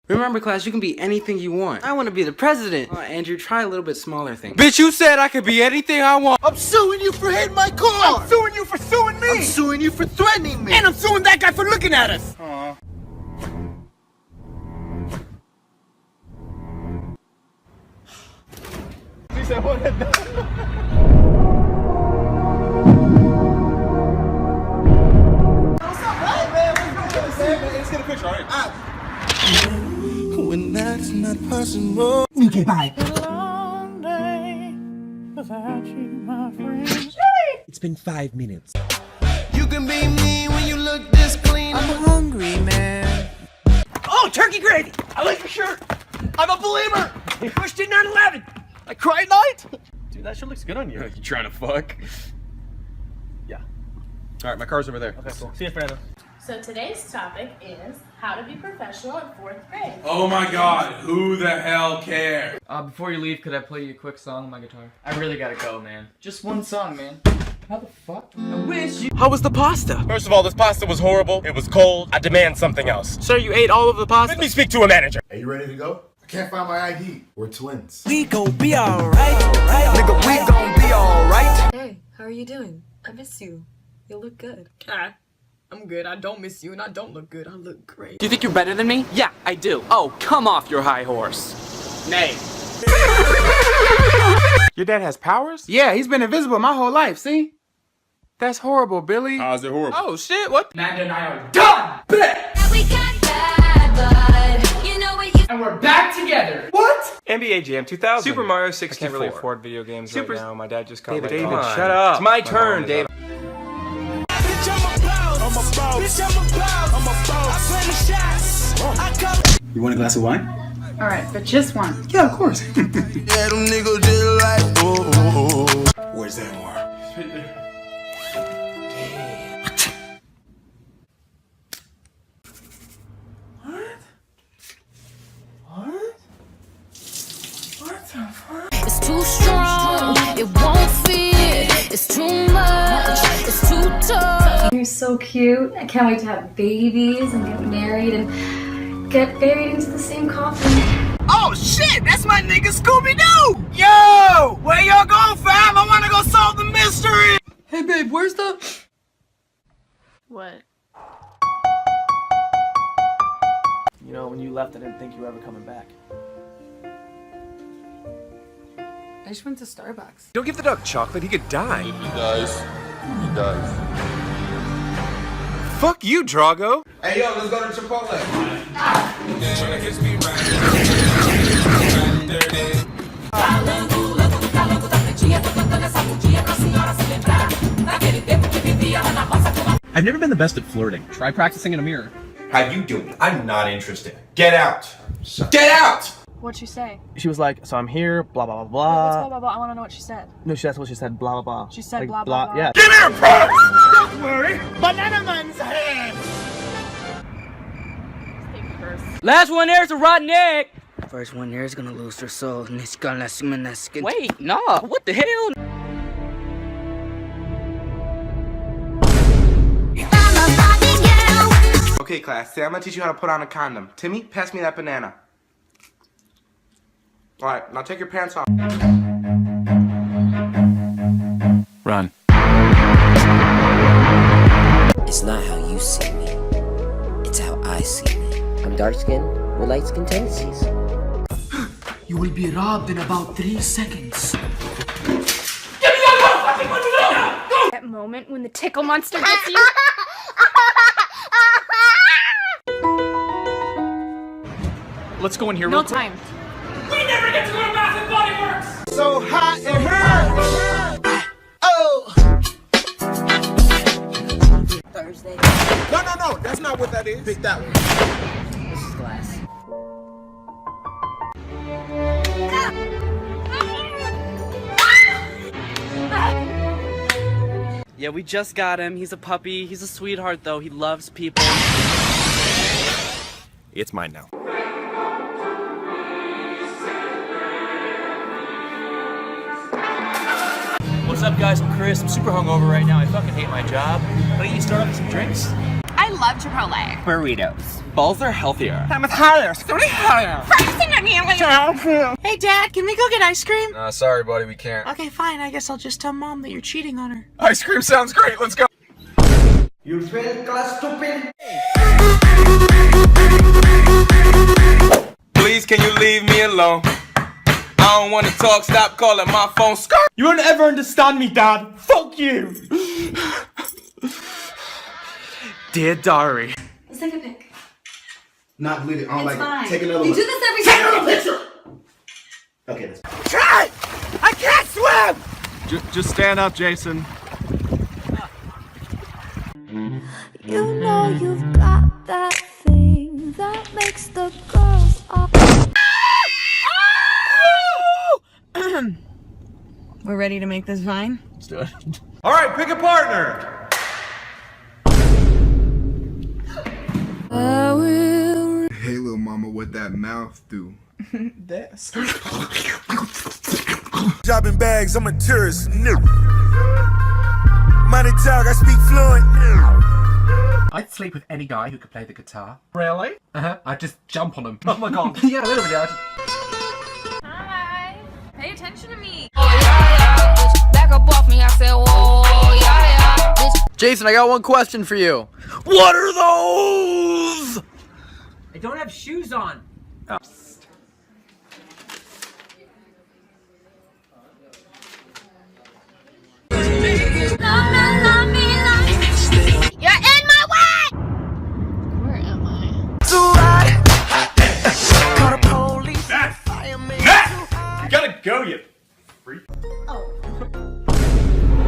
Remember, class, you can be anything you want. I want to be the president. Andrew, try a little bit smaller thing. Bitch, you said I could be anything I want. I'm suing you for hitting my car! I'm suing you for suing me! I'm suing you for threatening me! And I'm suing that guy for looking at us! Aww. She said, what? Let's get a picture, alright? When that's not possible. Okay, bye. Long day without you, my friend. It's been 5 minutes. You can be me when you look this clean. I'm hungry, man. Oh, turkey gravy! I like your shirt! I'm a believer! You pushed it 9/11! I cry at night! Dude, that shirt looks good on you. You trying to fuck? Yeah. Alright, my car's over there. Okay, cool. See you, Fernando. So today's topic is how to be professional in 4th grade. Oh my god, who the hell cares? Before you leave, could I play you a quick song on my guitar? I really gotta go, man. Just one song, man. How the fuck? I wish you— How was the pasta? First of all, this pasta was horrible. It was cold. I demand something else. Sir, you ate all of the pasta? Let me speak to a manager. Are you ready to go? I can't find my ID. We're twins. We gon' be alright. Nigga, we gon' be alright. Hey, how are you doing? I miss you. You look good. I'm good. I don't miss you and I don't look good. I look great. Do you think you're better than me? Yeah, I do. Oh, come off your high horse. Nay. Your dad has powers? Yeah, he's been invisible my whole life, see? That's horrible, Billy. How's it horrible? Oh shit, what? Amanda and I are done! Bet! We got bad blood. You know what you— And we're back together! What? NBA Jam 2000. Super Mario I 64. can't really afford video games right now. My dad just got David, laid David, off. shut up. It's my turn, David. Bitch, I'm a boss. I'm a boss. Bitch, I'm a boss. I'm a boss. I play the shots. I come. You want a glass of wine? Alright, but just one. Yeah, of course. Yeah, them niggas just like, oh. Where's that more? It's too strong. It won't fit. It's too much. It's too tough. You're so cute. I can't wait to have babies and get married and get buried into the same coffin. Oh shit! That's my nigga Scooby-Doo! Yo! Where y'all going, fam? I wanna go solve the mystery! Hey, babe, where's the— What? You know, when you left, I didn't think you were ever coming back. I just went to Starbucks. Don't give the dog chocolate. He could die. He dies. He dies. Fuck you, Drago. Hey yo, let's go to Chipotle. I've never been the best at flirting. Try practicing in a mirror. How you doing? I'm not interested. Get out. Get out! What'd she say? She was like, so I'm here, blah, blah, blah, What's blah. blah, blah, blah? I wanna know what she said. No, that's what she said, blah, blah, blah. She said like, blah, blah, blah. Yeah. Give me your purse! Don't worry. Banana Man's hand! Last one there's a rotten egg! First one there's gonna lose their soul, and it's gonna skin. Wait, nah, what the hell? Okay, class, say I'm gonna teach you how to put on a condom. Timmy, pass me that banana. Alright, now take your pants off. Run. It's not how you see me. It's how I see me. I'm dark-skinned with light-skin tendencies. You will be robbed in about 3 seconds. That moment when the tickle monster gets you. Let's go in here No real quick. time. We never get to go to Bath and Body Works! So hot it hurts! Oh! Thursday. No, that's not what that is. Pick that one. This is glass. Yeah, we just got him. He's a puppy. He's a sweetheart, though. He loves people. It's mine now. What's up, guys? I'm Chris. I'm super hungover right now. I fucking hate my job. Why don't you start off with some drinks? I love Chipotle. Burritos. Balls are healthier. I'm higher. Hey, Dad, can we go get ice cream? Sorry, buddy, we can't. Okay, fine. I guess I'll just tell Mom that you're cheating on her. Ice cream sounds great. Let's go. You failed class, stupid. Please, can you leave me alone? I don't want to talk. Stop calling my phone. Skirt. You won't ever understand me, Dad. Fuck you. Dear Diary. Let's take a pic. Not bleeding. I don't It's like fine. it. Take another We one. do this every Take time. another picture! Okay, that's Try! I can't swim! Just stand up, Jason. You know you've got that thing that makes the girls all. We're ready to make this Vine? Let's do it. All right, pick a partner. I will. Hey, little mama, what that mouth do? This. Dropping bags, I'm a tourist. Money talk, I speak fluent. I'd sleep with any guy who could play the guitar. Really? I'd just jump on him. Oh my god. Yeah, literally. Hi. Pay attention to me. Back up off me, I said, whoa, yeah, yeah. Jason, I got one question for you. What are those? I don't have shoes on. You're in my way! Where am I? You gotta go, you freak.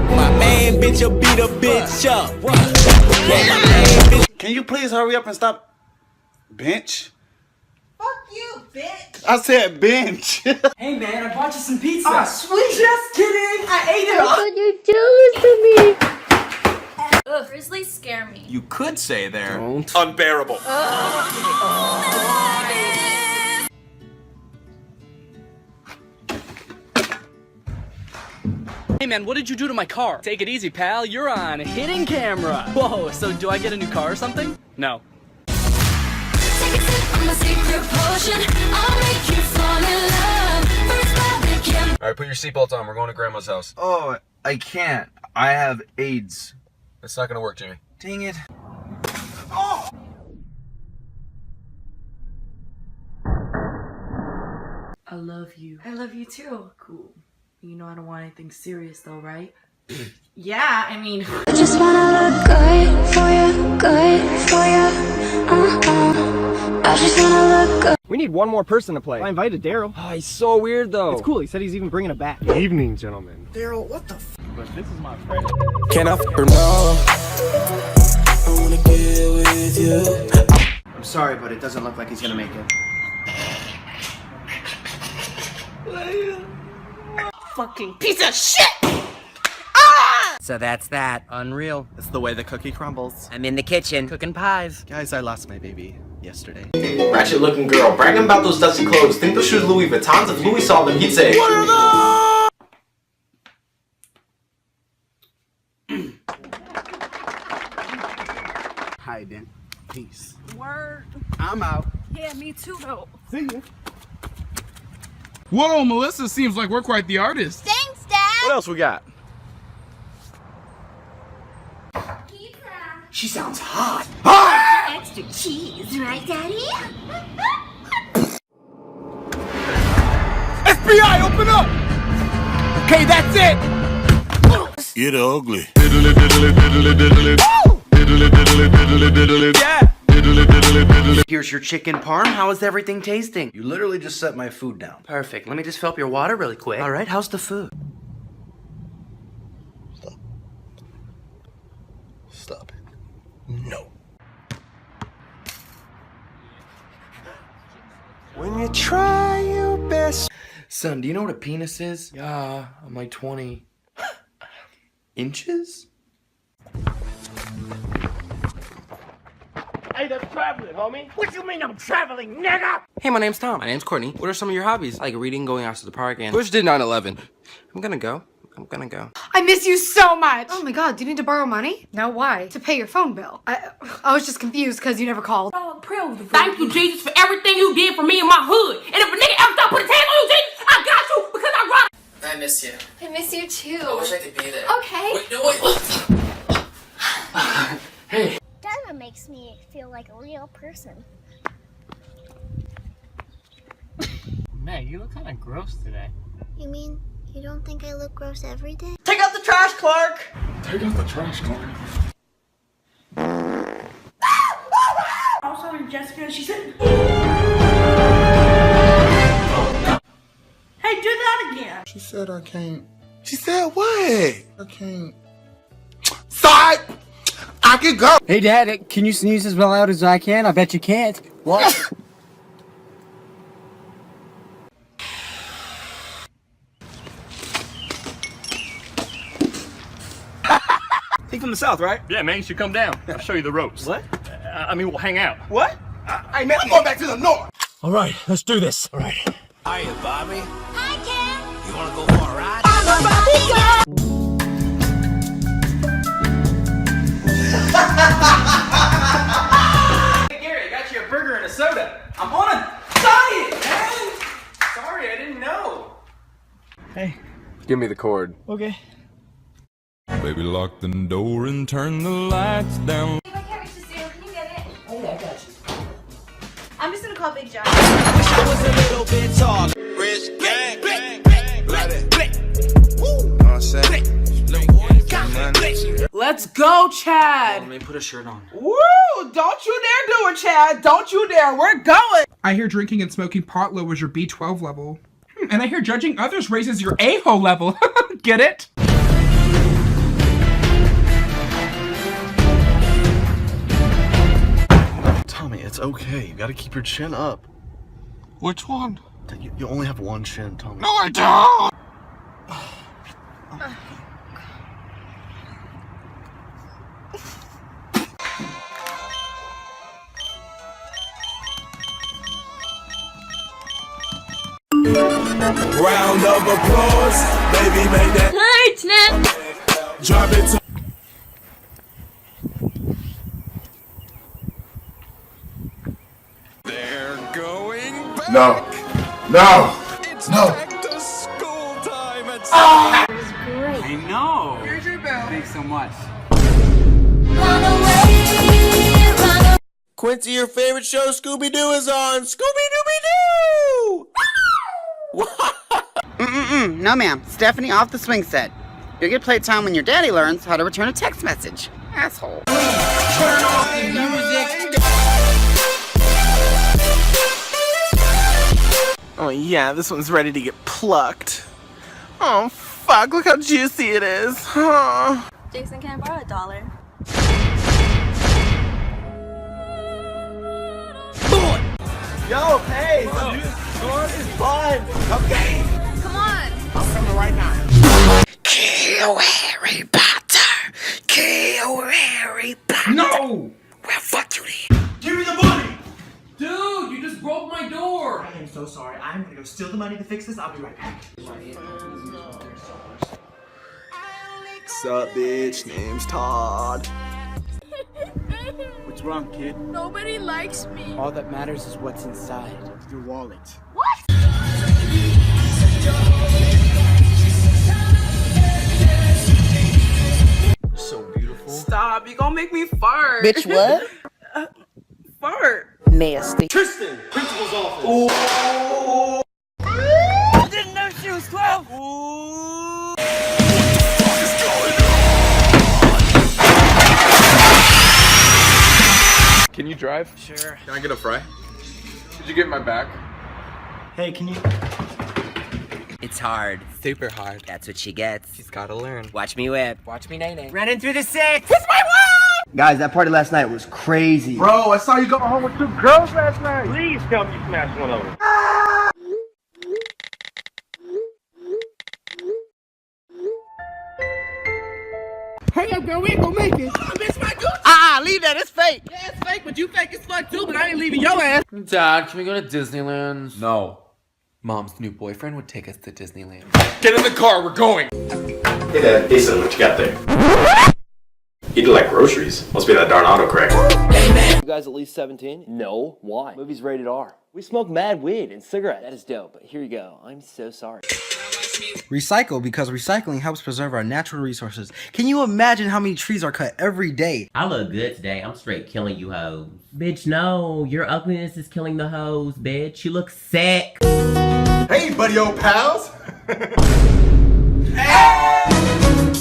My main bitch will beat a bitch up. Can you please hurry up and stop? Bench? Fuck you, bitch. I said bench. Hey man, I bought you some pizza. Ah, sweet. Just kidding. I ate it. How could you do this to me? Ugh, grizzlies scare me. You could say they're Unbearable. Hey man, what did you do to my car? Take it easy, pal. You're on hidden camera. Whoa, so do I get a new car or something? No. Alright, put your seatbelt on. We're going to Grandma's house. Oh, I can't. I have AIDS. It's not gonna work, Jimmy. Dang it. I love you. I love you too. Cool. You know I don't want anything serious though, right? Yeah, I mean. I just wanna look good for you, good for you. I just wanna look good. We need one more person to play. I invited Daryl. Oh, he's so weird though. It's cool. He said he's even bringing it back. Evening, gentlemen. Daryl, what the f? But this is my friend. Can I f her now? I wanna get with you. I'm sorry, but it doesn't look like he's gonna make it. Fucking piece of shit! So that's that. Unreal. It's the way the cookie crumbles. I'm in the kitchen. Cooking pies. Guys, I lost my baby yesterday. Ratchet looking girl, bragging about those dusty clothes. Think those shoes Louis Vuittons? If Louis saw them, he'd say, what are those? Hi, then. Peace. Word. I'm out. Yeah, me too though. See ya. Whoa, Melissa, seems like we're quite the artists. Thanks, Dad! What else we got? She sounds hot. Extra cheese, right, Daddy? FBI, open up! Okay, that's it! Get ugly. Yeah! Here's your chicken parm. How is everything tasting? You literally just set my food down. Perfect. Let me just fill up your water really quick. All right, how's the food? Stop it. No. When you try your best. Son, do you know what a penis is? Yeah, I'm like 20 inches? Hey, that's traveling, homie. What you mean I'm traveling, nigga? Hey, my name's Tom. My name's Courtney. What are some of your hobbies? I like reading, going out to the park, and Bush did 9/11. I'm gonna go. I'm gonna go. I miss you so much. Oh my god, do you need to borrow money? No, why? To pay your phone bill. I was just confused because you never called. Thank you, Jesus, for everything you did for me in my hood. And if a nigga ever start putting his hands on you, Jesus, I got you because I run. I miss you. I miss you too. I wish I could be there. Okay. Wait, no, wait. Hey. Dana makes me feel like a real person. Meg, you look kind of gross today. You mean you don't think I look gross every day? Take out the trash, Clark! Take out the trash, Clark. I was talking to Jessica and she said, hey, do that again. She said I can't. She said what? I can't. Side! I can go! Hey, Dad, can you sneeze as loud as I can? I bet you can't. What? He from the South, right? Yeah, man, you should come down. I'll show you the ropes. What? I mean, we'll hang out. What? Hey, man, I'm going back to the north. All right, let's do this. All right. Hiya, Bobby. Hi, Ken. You wanna go for a ride? I'm a Bobby girl. Hey, Gary, I got you a burger and a soda. I'm on a diet, man. Sorry, I didn't know. Hey. Give me the cord. Okay. Baby, lock the door and turn the lights down. I can't reach the seal. Can you get it? Oh, yeah, I got you. I'm just gonna call Big John. I was a little bit tall. Rich gang, gang, gang, like it. Woo. Know what I'm saying? Let's go, Chad. Let me put a shirt on. Woo! Don't you dare do it, Chad. Don't you dare. We're going. I hear drinking and smoking pot lowers your B12 level. And I hear judging others raises your a-hole level. Get it? Tommy, it's okay. You gotta keep your chin up. Which one? You only have one chin, Tommy. No, I don't! Round of applause, baby, make that drop it to They're going back! No! No! It's No! back to school time at I know. Here's your bill. Thanks so much. Quincy, your favorite show, Scooby-Doo, is on. Scooby-Dooby-Doo! No, ma'am. Stephanie off the swing set. You'll get playtime when your daddy learns how to return a text message. Asshole. Turn off the music. Oh, yeah, this one's ready to get plucked. Oh, fuck, look how juicy it is. Huh. Jason, can I borrow $1? Yo, hey! It's fun! Okay! Come on. I'm coming right now. Kill Harry Potter! Kill Harry Potter! No! Well, fuck you then. Give me the money! Dude, you just broke my door. I am so sorry. I'm gonna go steal the money to fix this. I'll be right back. Sup, bitch? Name's Todd. What's wrong, kid? Nobody likes me. All that matters is what's inside. Your wallet. What? So beautiful. Stop. You gonna make me fart. Bitch, what? Fart. Nasty. Tristan, principal's office. Ooh. I didn't know she was 12. Can you drive? Sure. Can I get a fry? Did you get my back? Hey, can you? It's hard. Super hard. That's what she gets. She's gotta learn. Watch me whip. Watch me, nay-nay. Running through the six. It's my wall. Guys, that party last night was crazy. Bro, I saw you going home with 2 girls last night. Please tell me you smashed one of them. Hurry up, girl. We ain't gonna make it. I miss my Gucci. Leave that. It's fake. Yeah, it's fake, but you fake as fuck too, but I ain't leaving your ass. Dad, can we go to Disneyland? No. Mom's new boyfriend would take us to Disneyland. Get in the car, we're going. Hey Dad, hey son, what you got there? Eating like groceries. Must be that darn autocorrect. You guys at least 17? No. Why? Movie's rated R. We smoke mad weed and cigarettes. That is dope, but here you go. I'm so sorry. Recycle, because recycling helps preserve our natural resources. Can you imagine how many trees are cut every day? I look good today. I'm straight killing you hoes. Bitch, no. Your ugliness is killing the hoes, bitch. You look sick. Hey, buddy old pals.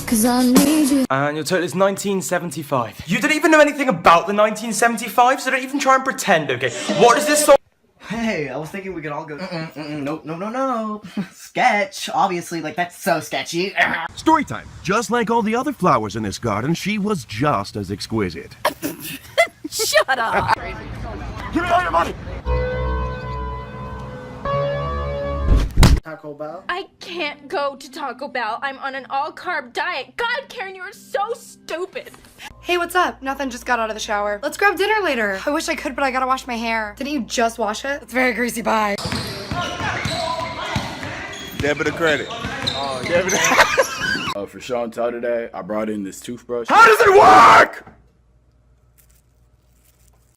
Cause I need you. And your total is 1975. You didn't even know anything about the 1975, so don't even try and pretend, okay? What is this song? Hey, I was thinking we could all go. No. Sketch, obviously, like that's so sketchy. Story time. Just like all the other flowers in this garden, she was just as exquisite. Shut up. Give me all your money. Taco Bell? I can't go to Taco Bell. I'm on an all-carb diet. God, Karen, you are so stupid. Hey, what's up? Nothing, just got out of the shower. Let's grab dinner later. I wish I could, but I gotta wash my hair. Didn't you just wash it? It's very greasy, bye. Debit or credit? For show and tell today, I brought in this toothbrush. How does it work?